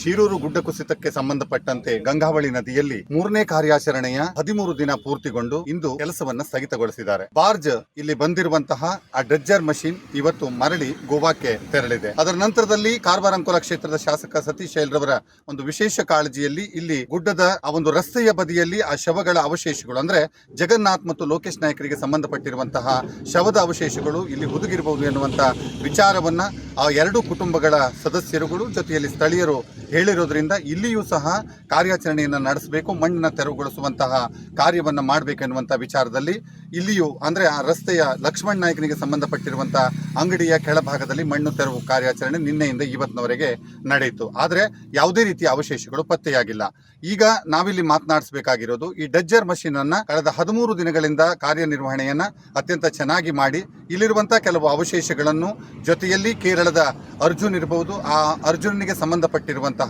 ಶೀರೂರು ಗುಡ್ಡ ಕುಸಿತಕ್ಕೆ ಸಂಬಂಧಪಟ್ಟಂತೆ ಗಂಗಾವಳಿ ನದಿಯಲ್ಲಿ 3ನೇ ಕಾರ್ಯಾಚರಣೆಯ 13 ದಿನ ಪೂರ್ತಿಗೊಂಡು ಇಂದು ಕೆಲಸವನ್ನ ಸ್ಥಗಿತಗೊಳಿಸಿದ್ದಾರೆ. ಬಾರ್ಜ್ ಇಲ್ಲಿ ಬಂದಿರುವಂತಹ ಆ ಡ್ರೆಜ್ಜರ್ ಮಷೀನ್ ಇವತ್ತು ಮರಳಿ ಗೋವಾಕ್ಕೆ ತೆರಳಿದೆ. ಅದರ ನಂತರದಲ್ಲಿ ಕಾರ್ಬಾರಂಕೋಲ ಕ್ಷೇತ್ರದ ಶಾಸಕ ಸತೀಶ್ ರವರ ಒಂದು ವಿಶೇಷ ಕಾಳಜಿಯಲ್ಲಿ ಇಲ್ಲಿ ಗುಡ್ಡದ ಆ ಒಂದು ರಸ್ತೆಯ ಬದಿಯಲ್ಲಿ ಆ ಶವಗಳ ಅವಶೇಷಗಳು ಅಂದ್ರೆ ಜಗನ್ನಾಥ್ ಮತ್ತು ಲೋಕೇಶ್ ನಾಯಕರಿಗೆ ಸಂಬಂಧಪಟ್ಟಿರುವಂತಹ ಶವದ ಅವಶೇಷಗಳು ಇಲ್ಲಿ ಹುದುಗಿರಬಹುದು ಎನ್ನುವಂತ ವಿಚಾರವನ್ನ ಆ ಎರಡು ಕುಟುಂಬಗಳ ಸದಸ್ಯರುಗಳು ಜೊತೆಯಲ್ಲಿ ಸ್ಥಳೀಯರು ಹೇಳಿರೋದ್ರಿಂದ ಇಲ್ಲಿಯೂ ಸಹ ಕಾರ್ಯಾಚರಣೆಯನ್ನು ನಡೆಸಬೇಕು, ಮಣ್ಣನ್ನು ತೆರವುಗೊಳಿಸುವಂತಹ ಕಾರ್ಯವನ್ನು ಮಾಡಬೇಕೆನ್ನುವಂತಹ ವಿಚಾರದಲ್ಲಿ ಇಲ್ಲಿಯೂ ಅಂದ್ರೆ ಆ ರಸ್ತೆಯ ಲಕ್ಷ್ಮಣ್ ನಾಯಕನಿಗೆ ಸಂಬಂಧಪಟ್ಟಿರುವಂತಹ ಅಂಗಡಿಯ ಕೆಳಭಾಗದಲ್ಲಿ ಮಣ್ಣು ತೆರವು ಕಾರ್ಯಾಚರಣೆ ನಿನ್ನೆಯಿಂದ ಇವತ್ತಿನವರೆಗೆ ನಡೆಯಿತು. ಆದರೆ ಯಾವುದೇ ರೀತಿಯ ಅವಶೇಷಗಳು ಪತ್ತೆಯಾಗಿಲ್ಲ. ಈಗ ನಾವಿಲ್ಲಿ ಮಾತನಾಡಿಸಬೇಕಾಗಿರೋದು ಈ ಡ್ರೆಜ್ಜರ್ ಮಷೀನ್ ಅನ್ನ ಕಳೆದ 13 ದಿನಗಳಿಂದ ಕಾರ್ಯನಿರ್ವಹಣೆಯನ್ನ ಅತ್ಯಂತ ಚೆನ್ನಾಗಿ ಮಾಡಿ ಇಲ್ಲಿರುವಂತಹ ಕೆಲವು ಅವಶೇಷಗಳನ್ನು ಜೊತೆಯಲ್ಲಿ ಕೇರಳದ ಅರ್ಜುನ್ ಇರಬಹುದು, ಆ ಅರ್ಜುನ್ನಿಗೆ ಸಂಬಂಧಪಟ್ಟಿರುವಂತಹ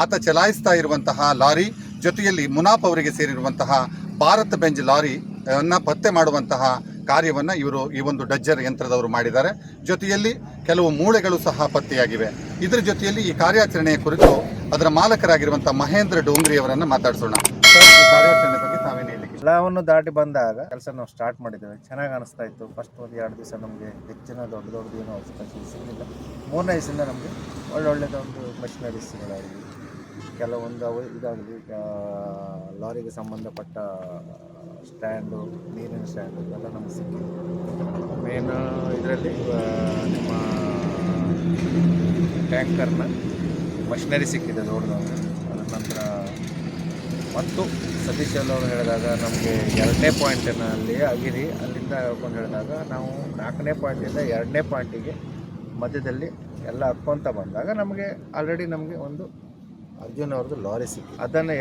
ಆತ ಚಲಾಯಿಸ್ತಾ ಇರುವಂತಹ ಲಾರಿ ಜೊತೆಯಲ್ಲಿ ಮುನಾಫ್ ಅವರಿಗೆ ಸೇರಿರುವಂತಹ ಭಾರತ್ ಬೆಂಜ್ ಲಾರಿ ಅನ್ನ ಪತ್ತೆ ಮಾಡುವಂತಹ ಕಾರ್ಯವನ್ನ ಇವರು ಈ ಒಂದು ಡ್ರೆಜ್ಜರ್ ಯಂತ್ರದವರು ಮಾಡಿದ್ದಾರೆ. ಜೊತೆಯಲ್ಲಿ ಕೆಲವು ಮೂಳೆಗಳು ಸಹ ಪತ್ತೆಯಾಗಿವೆ. ಇದರ ಜೊತೆಯಲ್ಲಿ ಈ ಕಾರ್ಯಾಚರಣೆಯ ಕುರಿತು ಅದರ ಮಾಲಕರಾಗಿರುವಂತಹ ಮಹೇಂದ್ರ ಡೋಂಗ್ರಿ ಅವರನ್ನ ಮಾತಾಡಿಸೋಣ. ಈ ಕಾರ್ಯಾಚರಣೆ ಬಗ್ಗೆ ತಾವೇನು ಹೇಳಿ? ಎಲ್ಲವನ್ನು ದಾಟಿ ಬಂದಾಗ ಕೆಲಸ ನಾವು ಸ್ಟಾರ್ಟ್ ಮಾಡಿದ್ದೇವೆ. ಚೆನ್ನಾಗಿ ಅನಿಸ್ತಾ ಇತ್ತು. ಫಸ್ಟ್ ಒಂದು 2 ದಿವಸ ನಮಗೆ ಹೆಚ್ಚಿನ ದೊಡ್ಡದು ಏನೋ ಅವಕಾಶ ಸಿಗಲಿಲ್ಲ. 3ನೇ ದಿವಸದಿಂದ ನಮಗೆ ಒಳ್ಳೊಳ್ಳೆದೊಂದು ಮಷಿನರೀಸ್ಗಳಾಗಲಿ ಕೆಲವೊಂದು ಇದಾಗಲಿ ಲಾರಿಗೆ ಸಂಬಂಧಪಟ್ಟ ಸ್ಟ್ಯಾಂಡು, ನೀರಿನ ಸ್ಟ್ಯಾಂಡು ಇದೆಲ್ಲ ನಮಗೆ ಸಿಕ್ಕಿದೆ. ಮೇನ್ ಇದರಲ್ಲಿ ನಿಮ್ಮ ಟ್ಯಾಂಕರ್ನ ಮಷಿನರಿ ಸಿಕ್ಕಿದೆ ದೊಡ್ಡದಾಗಿ. ಅದರ ನಂತರ ಮತ್ತು ಸತೀಶ್ ಅವರು ಹೇಳಿದಾಗ ನಮಗೆ 2ನೇ ಪಾಯಿಂಟಿನಲ್ಲಿ ಆಗಿರಿ ಅಲ್ಲಿಂದ ಹೇಳ್ಕೊಂಡು ಹೇಳಿದಾಗ ನಾವು 4ನೇ ಪಾಯಿಂಟಿಂದ 2ನೇ ಪಾಯಿಂಟಿಗೆ ಮಧ್ಯದಲ್ಲಿ ಎಲ್ಲ ಹಾಕ್ಕೊತ ಬಂದಾಗ ನಮಗೆ ಆಲ್ರೆಡಿ ನಮಗೆ ಒಂದು ಅರ್ಜುನ್ ಅವ್ರದ್ದು ಲಾರಿ ಸಿಕ್ಕಿ ಅದನ್ನು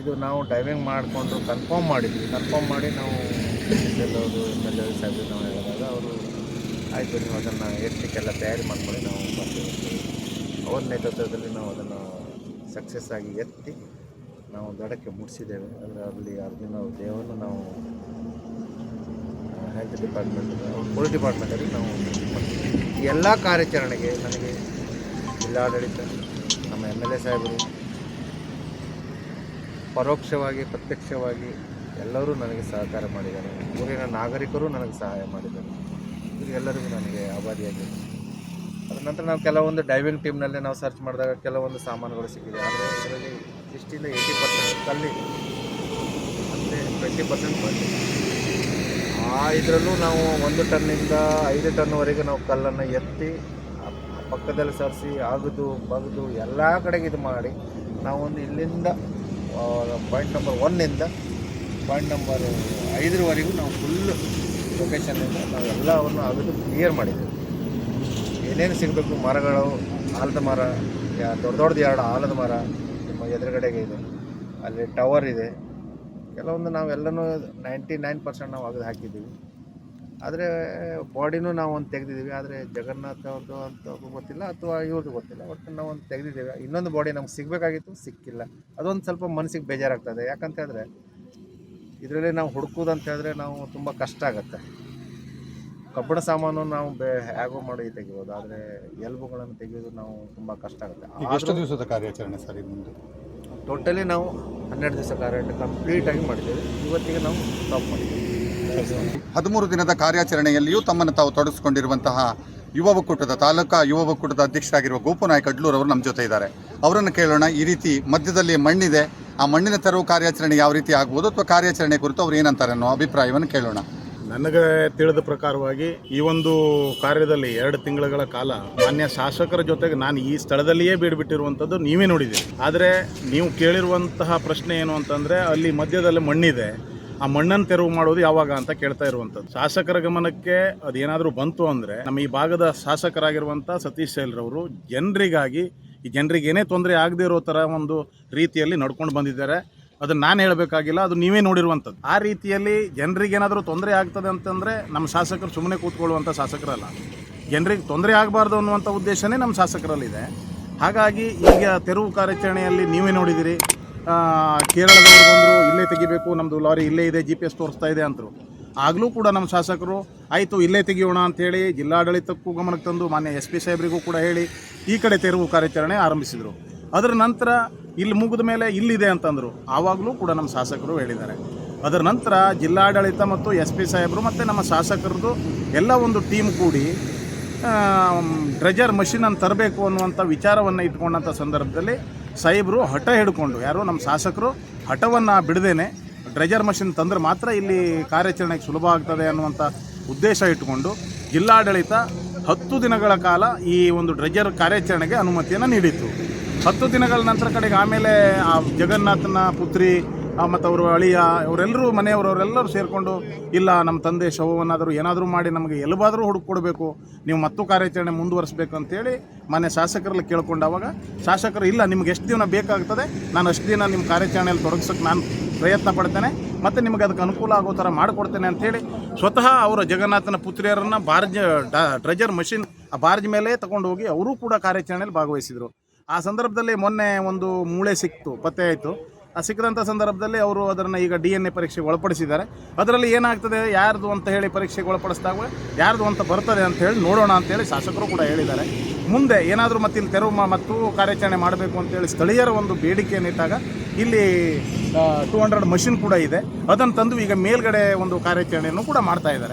ಇದು ನಾವು ಡೈವಿಂಗ್ ಮಾಡಿಕೊಂಡು ಕನ್ಫರ್ಮ್ ಮಾಡಿದ್ವಿ. ಕನ್ಫರ್ಮ್ ಮಾಡಿ ನಾವು ಎಲ್ಲವರು MLA ಸಾಹೇಬ್ರು ನಾವು ಹೇಳಿದಾಗ ಅವರು ಆಯಿತು ನೀವು ಅದನ್ನು ಎತ್ತಲಿಕ್ಕೆಲ್ಲ ತಯಾರಿ ಮಾಡ್ಕೊಳ್ಳಿ ನಾವು ಬರ್ತೀವಿ. ಅವ್ರ ನೇತೃತ್ವದಲ್ಲಿ ನಾವು ಅದನ್ನು ಸಕ್ಸಸ್ ಆಗಿ ಎತ್ತಿ ನಾವು ದಡಕ್ಕೆ ಮುಟ್ಟಿಸಿದ್ದೇವೆ. ಅದರಲ್ಲಿ ಅರ್ಜುನ್ ಅವ್ರ ದೇಹವನ್ನು ನಾವು ಹೆಲ್ತ್ ಡಿಪಾರ್ಟ್ಮೆಂಟ್ ಪೊಲೀಸ್ ಡಿಪಾರ್ಟ್ಮೆಂಟಲ್ಲಿ ನಾವು ಮಾಡ್ತೀವಿ. ಈ ಎಲ್ಲ ಕಾರ್ಯಾಚರಣೆಗೆ ನನಗೆ ಜಿಲ್ಲಾಡಳಿತ, ನಮ್ಮ MLA ಸಾಹೇಬರು ಪರೋಕ್ಷವಾಗಿ ಪ್ರತ್ಯಕ್ಷವಾಗಿ ಎಲ್ಲರೂ ನನಗೆ ಸಹಕಾರ ಮಾಡಿದ್ದಾರೆ. ಊರಿನ ನಾಗರಿಕರು ನನಗೆ ಸಹಾಯ ಮಾಡಿದ್ದಾರೆ. ಎಲ್ಲರಿಗೂ ನನಗೆ ಆಭಾರಿಯಾಗಿದೆ. ಅದರ ನಂತರ ನಾವು ಕೆಲವೊಂದು ಡೈವಿಂಗ್ ಟೀಮ್ನಲ್ಲೇ ನಾವು ಸರ್ಚ್ ಮಾಡಿದಾಗ ಕೆಲವೊಂದು ಸಾಮಾನುಗಳು ಸಿಕ್ಕಿದೆ. ಆದರೆ ಇದರಲ್ಲಿ 60-80% ಕಲ್ಲಿ ಮತ್ತು 20% ಬಂದಿದೆ. ಇದರಲ್ಲೂ ನಾವು 1 ಟನ್ನಿಂದ 5 ಟನ್ವರೆಗೆ ನಾವು ಕಲ್ಲನ್ನು ಎತ್ತಿ ಪಕ್ಕದಲ್ಲಿ ಸರಿಸಿ ಅಗದು ಬಗ್ದು ಎಲ್ಲ ಕಡೆಗೆ ಇದು ಮಾಡಿ ನಾವೊಂದು ಇಲ್ಲಿಂದ ಪಾಯಿಂಟ್ ನಂಬರ್ 1ಇಂದ ಪಾಯಿಂಟ್ ನಂಬರ್ 5ರವರೆಗೂ ನಾವು ಫುಲ್ ಲೊಕೇಶನ್ನಿಂದ ನಾವು ಎಲ್ಲವನ್ನು ಅಗದು ಕ್ಲಿಯರ್ ಮಾಡಿದ್ದೇವೆ. ಏನೇನು ಸಿಗಬೇಕು ಮರಗಳು, ಆಲದ ಮರ, ದೊಡ್ಡದು 2 ಆಲದ ಮರ ನಿಮ್ಮ ಎದುರುಗಡೆಗೆ ಇದೆ, ಅಲ್ಲಿ ಟವರ್ ಇದೆ. ಕೆಲವೊಂದು ನಾವೆಲ್ಲನೂ 99% ನಾವು ಅಗದು ಹಾಕಿದ್ದೀವಿ. ಆದರೆ ಬಾಡಿನೂ ನಾವು ಒಂದು ತೆಗೆದಿದ್ದೀವಿ. ಆದರೆ ಜಗನ್ನಾಥ್ ಅವ್ರದ್ದು ಅಂತ ಗೊತ್ತಿಲ್ಲ ಅಥವಾ ಇವ್ರದ್ದು ಗೊತ್ತಿಲ್ಲ, ಒಟ್ಟು ನಾವು ಒಂದು ತೆಗೆದಿದ್ದೇವೆ. ಇನ್ನೊಂದು ಬಾಡಿ ನಮ್ಗೆ ಸಿಗಬೇಕಾಗಿತ್ತು, ಸಿಕ್ಕಿಲ್ಲ. ಅದೊಂದು ಸ್ವಲ್ಪ ಮನಸ್ಸಿಗೆ ಬೇಜಾರಾಗ್ತದೆ. ಯಾಕಂತ ಹೇಳಿದ್ರೆ ಇದರಲ್ಲಿ ನಾವು ಹುಡುಕೋದಂತ ಹೇಳಿದ್ರೆ ನಾವು ತುಂಬ ಕಷ್ಟ ಆಗುತ್ತೆ. ಕಬ್ಬಿಣ ಸಾಮಾನು ನಾವು ಹೇಗೋ ಮಾಡಿ ತೆಗಿಬೋದು, ಆದರೆ ಎಲುಬುಗಳನ್ನು ತೆಗೆಯೋದು ನಾವು ತುಂಬ ಕಷ್ಟ ಆಗುತ್ತೆ. ಎಷ್ಟು ದಿವಸದ ಕಾರ್ಯಾಚರಣೆ ಸರ್ ಮುಂದೆ? ಟೋಟಲಿ ನಾವು 12 ದಿವಸ ಕಾರ್ಯಾಚರಣೆ ಕಂಪ್ಲೀಟಾಗಿ ಮಾಡಿದ್ದೇವೆ. ಇವತ್ತಿಗೆ ನಾವು ಸ್ಟಾಪ್ ಮಾಡಿದ್ದೇವೆ. 13 ದಿನದ ಕಾರ್ಯಾಚರಣೆಯಲ್ಲಿಯೂ ತಮ್ಮನ್ನು ತಾವು ತೊಡಗಿಸಿಕೊಂಡಿರುವಂತಹ ಯುವ ಒಕ್ಕೂಟದ ತಾಲೂಕಾ ಯುವ ಒಕ್ಕೂಟದ ಅಧ್ಯಕ್ಷರಾಗಿರುವ ಗೋಪನಾಯಕ್ ಅಡ್ಲೂರ್ ಅವರು ನಮ್ಮ ಜೊತೆ ಇದ್ದಾರೆ. ಅವರನ್ನು ಕೇಳೋಣ. ಈ ರೀತಿ ಮಧ್ಯದಲ್ಲಿ ಮಣ್ಣಿದೆ, ಆ ಮಣ್ಣಿನ ತೆರವು ಕಾರ್ಯಾಚರಣೆ ಯಾವ ರೀತಿ ಆಗ್ಬೋದು ಅಥವಾ ಕಾರ್ಯಾಚರಣೆ ಕುರಿತು ಅವ್ರು ಏನಂತಾರೆ ಅನ್ನೋ ಅಭಿಪ್ರಾಯವನ್ನು ಕೇಳೋಣ. ನನಗೆ ತಿಳಿದ ಪ್ರಕಾರವಾಗಿ ಈ ಒಂದು ಕಾರ್ಯದಲ್ಲಿ 2 ತಿಂಗಳ ಕಾಲ ಮಾನ್ಯ ಶಾಸಕರ ಜೊತೆಗೆ ನಾನು ಈ ಸ್ಥಳದಲ್ಲಿಯೇ ಬೀಡ್ಬಿಟ್ಟಿರುವಂಥದ್ದು ನೀವೇ ನೋಡಿದ್ದೀರಿ. ಆದರೆ ನೀವು ಕೇಳಿರುವಂತಹ ಪ್ರಶ್ನೆ ಏನು ಅಂತಂದರೆ ಅಲ್ಲಿ ಮಧ್ಯದಲ್ಲಿ ಮಣ್ಣಿದೆ, ಆ ಮಣ್ಣನ್ನು ತೆರವು ಮಾಡೋದು ಯಾವಾಗ ಅಂತ ಕೇಳ್ತಾ ಇರುವಂಥದ್ದು. ಶಾಸಕರ ಗಮನಕ್ಕೆ ಅದೇನಾದರೂ ಬಂತು ಅಂದರೆ ನಮ್ಮ ಈ ಭಾಗದ ಶಾಸಕರಾಗಿರುವಂಥ ಸತೀಶ್ ರವರು ಜನರಿಗಾಗಿ ಈ ಜನರಿಗೆ ಏನೇ ತೊಂದರೆ ಆಗದೇ ಇರೋ ಥರ ಒಂದು ರೀತಿಯಲ್ಲಿ ನಡ್ಕೊಂಡು ಬಂದಿದ್ದಾರೆ. ಅದನ್ನು ನಾನು ಹೇಳಬೇಕಾಗಿಲ್ಲ, ಅದು ನೀವೇ ನೋಡಿರುವಂಥದ್ದು. ಆ ರೀತಿಯಲ್ಲಿ ಜನರಿಗೆ ಏನಾದರೂ ತೊಂದರೆ ಆಗ್ತದೆ ಅಂತಂದರೆ ನಮ್ಮ ಶಾಸಕರು ಸುಮ್ಮನೆ ಕೂತ್ಕೊಳ್ಳುವಂಥ ಶಾಸಕರಲ್ಲ. ಜನರಿಗೆ ತೊಂದರೆ ಆಗಬಾರ್ದು ಅನ್ನುವಂಥ ಉದ್ದೇಶನೇ ನಮ್ಮ ಶಾಸಕರಲ್ಲಿದೆ. ಹಾಗಾಗಿ ಈಗ ತೆರವು ಕಾರ್ಯಾಚರಣೆಯಲ್ಲಿ ನೀವೇ ನೋಡಿದಿರಿ, ಕೇರಳದವರು ಬಂದರು, ಇಲ್ಲೇ ತೆಗಿಬೇಕು, ನಮ್ಮದು ಲಾರಿ ಇಲ್ಲೇ ಇದೆ, GPS ತೋರಿಸ್ತಾ ಇದೆ ಅಂತರು. ಆಗಲೂ ಕೂಡ ನಮ್ಮ ಶಾಸಕರು ಆಯಿತು ಇಲ್ಲೇ ತೆಗಿಯೋಣ ಅಂಥೇಳಿ ಜಿಲ್ಲಾಡಳಿತಕ್ಕೂ ಗಮನಕ್ಕೆ ತಂದು ಮಾನ್ಯ SP ಸಾಹೇಬರಿಗೂ ಕೂಡ ಹೇಳಿ ಈ ಕಡೆ ತೆರವು ಕಾರ್ಯಾಚರಣೆ ಆರಂಭಿಸಿದರು. ಅದರ ನಂತರ ಇಲ್ಲಿ ಮುಗಿದ ಮೇಲೆ ಇಲ್ಲಿದೆ ಅಂತಂದರು, ಆವಾಗಲೂ ಕೂಡ ನಮ್ಮ ಶಾಸಕರು ಹೇಳಿದ್ದಾರೆ. ಅದರ ನಂತರ ಜಿಲ್ಲಾಡಳಿತ ಮತ್ತು SP ಸಾಹೇಬರು ಮತ್ತು ನಮ್ಮ ಶಾಸಕರದ್ದು ಎಲ್ಲ ಒಂದು ಟೀಮ್ ಕೂಡಿ ಡ್ರೆಜರ್ ಮಷಿನನ್ನು ತರಬೇಕು ಅನ್ನುವಂಥ ವಿಚಾರವನ್ನು ಇಟ್ಕೊಂಡಂಥ ಸಂದರ್ಭದಲ್ಲಿ ಸಾಹೇಬರು ಹಠ ಹಿಡ್ಕೊಂಡು, ಯಾರು ನಮ್ಮ ಶಾಸಕರು ಹಠವನ್ನು ಬಿಡದೇನೆ ಡ್ರೆಜರ್ ಮಷಿನ್ ತಂದರೆ ಮಾತ್ರ ಇಲ್ಲಿ ಕಾರ್ಯಾಚರಣೆಗೆ ಸುಲಭ ಆಗ್ತದೆ ಅನ್ನುವಂಥ ಉದ್ದೇಶ ಇಟ್ಟುಕೊಂಡು ಜಿಲ್ಲಾಡಳಿತ 10 ದಿನಗಳ ಕಾಲ ಈ ಒಂದು ಡ್ರೆಜರ್ ಕಾರ್ಯಾಚರಣೆಗೆ ಅನುಮತಿಯನ್ನು ನೀಡಿತ್ತು. 10 ದಿನಗಳ ನಂತರ ಕಡೆಗೆ ಆಮೇಲೆ ಆ ಜಗನ್ನಾಥನ ಪುತ್ರಿ ಮತ್ತು ಅವರು ಅಳಿಯ ಅವರೆಲ್ಲರೂ ಮನೆಯವರೆಲ್ಲರೂ ಸೇರಿಕೊಂಡು, ಇಲ್ಲ ನಮ್ಮ ತಂದೆ ಶವವನ್ನಾದರೂ ಏನಾದರೂ ಮಾಡಿ ನಮಗೆ ಎಲ್ಲಿಗಾದರೂ ಹುಡುಕೊಡ್ಬೇಕು, ನೀವು ಮತ್ತು ಕಾರ್ಯಾಚರಣೆ ಮುಂದುವರಿಸಬೇಕು ಅಂತೇಳಿ ಮನೆ ಶಾಸಕರಲ್ಲಿ ಕೇಳ್ಕೊಂಡಾಗ ಶಾಸಕರು, ಇಲ್ಲ ನಿಮ್ಗೆ ಎಷ್ಟು ದಿನ ಬೇಕಾಗ್ತದೆ, ನಾನು ಅಷ್ಟು ದಿನ ನಿಮ್ಮ ಕಾರ್ಯಾಚರಣೆಯಲ್ಲಿ ತೊಡಗಿಸೋಕ್ಕೆ ನಾನು ಪ್ರಯತ್ನ ಪಡ್ತೇನೆ ಮತ್ತು ನಿಮಗೆ ಅದಕ್ಕೆ ಅನುಕೂಲ ಆಗೋ ಥರ ಮಾಡಿಕೊಡ್ತೇನೆ ಅಂಥೇಳಿ ಸ್ವತಃ ಅವರ ಜಗನ್ನಾಥನ ಪುತ್ರಿಯರನ್ನು ಡ್ರೆಜರ್ ಮಷಿನ್ ಆ ಬಾರ್ಜ್ ಮೇಲೆ ತಗೊಂಡು ಹೋಗಿ ಅವರೂ ಕೂಡ ಕಾರ್ಯಾಚರಣೆಯಲ್ಲಿ ಭಾಗವಹಿಸಿದರು. ಆ ಸಂದರ್ಭದಲ್ಲಿ ಮೊನ್ನೆ ಒಂದು ಮೂಳೆ ಸಿಕ್ತು, ಪತ್ತೆ ಆಯಿತು. ಆ ಸಿಕ್ಕದಂಥ ಸಂದರ್ಭದಲ್ಲಿ ಅವರು ಅದನ್ನು ಈಗ DNA ಪರೀಕ್ಷೆಗೆ ಒಳಪಡಿಸಿದ್ದಾರೆ. ಅದರಲ್ಲಿ ಏನಾಗ್ತದೆ, ಯಾರ್ದು ಅಂತ ಹೇಳಿ ಪರೀಕ್ಷೆಗೆ ಒಳಪಡಿಸಿದಾಗ ಯಾರ್ದು ಅಂತ ಬರ್ತದೆ ಅಂತ ಹೇಳಿ ನೋಡೋಣ ಅಂತೇಳಿ ಶಾಸಕರು ಕೂಡ ಹೇಳಿದ್ದಾರೆ. ಮುಂದೆ ಏನಾದರೂ ಮತ್ತೆ ಇಲ್ಲಿ ತೆರವು ಮತ್ತು ಕಾರ್ಯಾಚರಣೆ ಮಾಡಬೇಕು ಅಂತೇಳಿ ಸ್ಥಳೀಯರ ಒಂದು ಬೇಡಿಕೆಯನ್ನಿಟ್ಟಾಗ ಇಲ್ಲಿ 200 ಮಷಿನ್ ಕೂಡ ಇದೆ, ಅದನ್ನು ತಂದು ಈಗ ಮೇಲ್ಗಡೆ ಒಂದು ಕಾರ್ಯಾಚರಣೆಯನ್ನು ಕೂಡ ಮಾಡ್ತಾ ಇದ್ದಾರೆ.